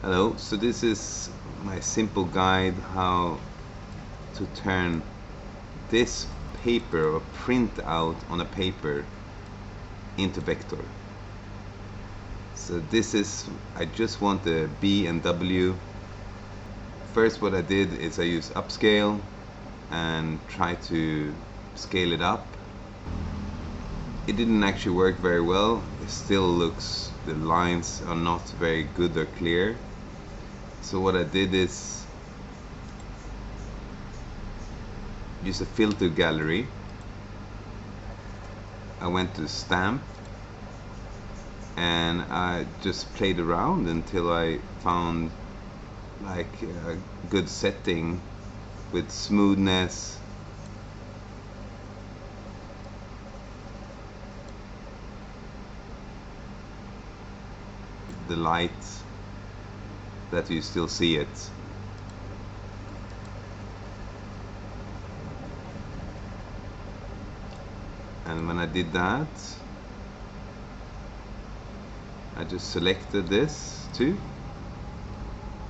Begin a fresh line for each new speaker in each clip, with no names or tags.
Hello, so this is my simple guide how to turn this paper or print out on a paper into vector. So this is, I just want the B and W. First what I did is I used Upscayl and tried to scale it up. It didn't actually work very well. It still looks, the lines are not very good or clear. So what I did is use a filter gallery. I went to stamp and I just played around until I found like a good setting with smoothness, the light, that you still see it. And when I did that, I just selected this too,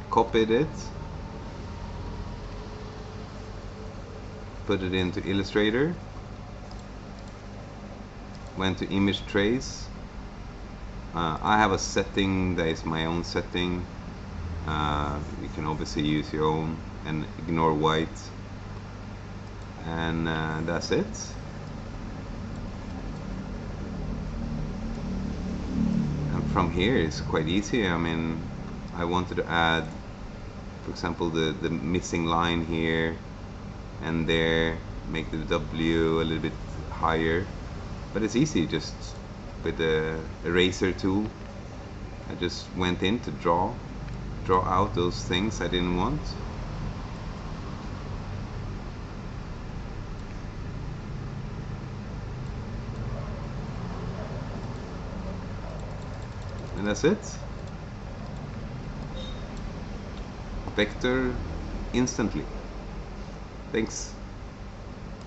copied it, put it into Illustrator, went to Image Trace. I have a setting that is my own setting. You can obviously use your own and ignore white, and that's it. And from here it's quite easy. I mean, I wanted to add, for example, the missing line here and there, make the W a little bit higher, but it's easy just with the eraser tool. I just went in to draw out those things I didn't want. And that's it. Vector instantly. Thanks.